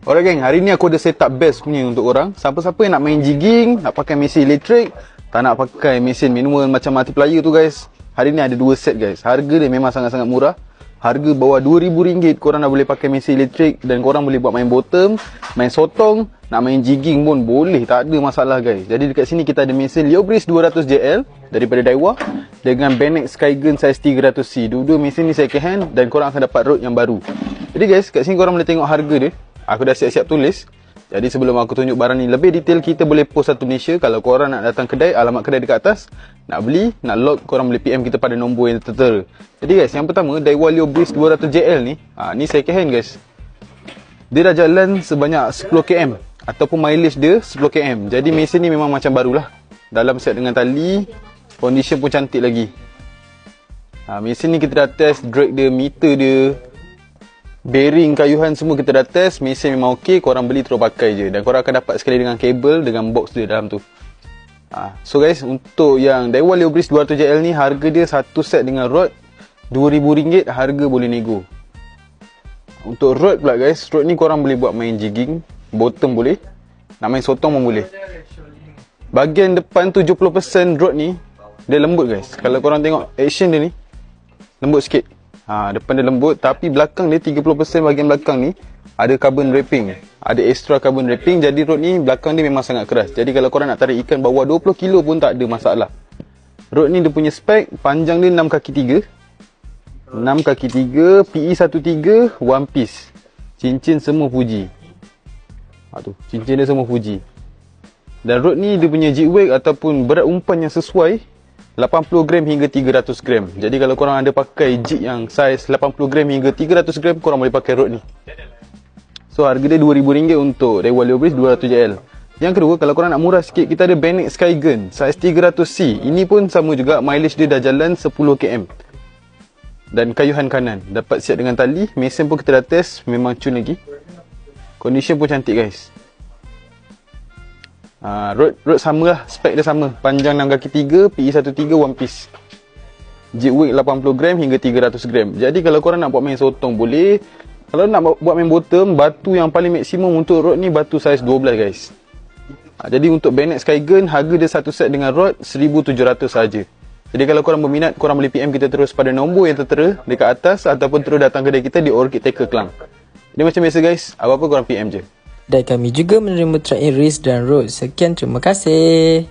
Alright geng, hari ni aku ada setup best punya untuk korang. Siapa-siapa yang nak main jigging, nak pakai mesin elektrik, tak nak pakai mesin manual macam multiplier tu guys, hari ni ada 2 set guys. Harga dia memang sangat-sangat murah. Harga bawah RM2,000 korang dah boleh pakai mesin elektrik dan korang boleh buat main bottom, main sotong, nak main jigging pun boleh, tak ada masalah guys. Jadi dekat sini kita ada mesin Leobreeze 200JL daripada Daiwa dengan Benex Skygun size 300C. Dua-dua mesin ni second hand dan korang akan dapat rod yang baru. Jadi guys, kat sini korang boleh tengok harga dia. Aku dah siap-siap tulis. Jadi sebelum aku tunjuk barang ni lebih detail, kita boleh post satu Malaysia. Kalau korang nak datang kedai, alamat kedai dekat atas. Nak beli, nak log, korang boleh PM kita pada nombor yang tertera. Jadi guys, yang pertama, Daiwa Leobreeze 200JL ni, ni second hand guys. Dia dah jalan sebanyak 10km ataupun mileage dia 10km. Jadi mesin ni memang macam barulah. Dalam set dengan tali, condition pun cantik lagi. Mesin ni kita dah test drag dia, meter dia, bearing, kayuhan semua kita dah test. Mesin memang ok, korang beli terus pakai je. Dan korang akan dapat sekali dengan kabel, dengan box dia dalam tu. So guys, untuk yang Daiwa Leobreeze 200JL ni, harga dia satu set dengan rod RM2,000, harga boleh nego. Untuk rod pula guys, rod ni korang boleh buat main jigging, bottom boleh, nak main sotong pun boleh. Bahagian depan 70% rod ni, dia lembut guys. Kalau korang tengok action dia ni, lembut sikit. Depan dia lembut, tapi belakang dia 30% bahagian belakang ni ada carbon wrapping, ada extra carbon wrapping. Jadi rod ni belakang dia memang sangat keras. Jadi kalau korang nak tarik ikan bawah 20 kilo pun tak ada masalah. Rod ni dia punya spek, panjang dia 6 kaki 3, 6 kaki 3, PE 13, one piece. Cincin semua Fuji. Tu, cincin dia semua Fuji. Dan rod ni dia punya jig weight ataupun berat umpan yang sesuai 80 gram hingga 300 gram. Jadi kalau korang ada pakai jig yang saiz 80 gram hingga 300 gram, korang boleh pakai rod ni. So harga dia RM2,000 untuk Daiwa Leobreeze 200JL. Yang kedua, kalau korang nak murah sikit, kita ada Benex Skygun saiz 300C. Ini pun sama juga, mileage dia dah jalan 10km. Dan kayuhan kanan dapat siap dengan tali. Mesin pun kita dah test, memang tune lagi. Condition pun cantik guys. Rod sama lah, spek dia sama. Panjang 6 kaki 3, PE 13, one piece. Jig weight 80 gram hingga 300 gram. Jadi kalau korang nak buat main sotong boleh. Kalau nak buat main bottom, batu yang paling maksimum untuk rod ni batu saiz 12 guys. Jadi untuk Benex Skygun, harga dia satu set dengan rod RM1,700 saja. Jadi kalau korang berminat, korang boleh PM kita terus pada nombor yang tertera dekat atas, ataupun terus datang kedai kita di Orchid Taker Klang. Jadi macam biasa guys, apa-apa korang PM je. Dan kami juga menerima trade in wrist dan rod. Sekian, terima kasih.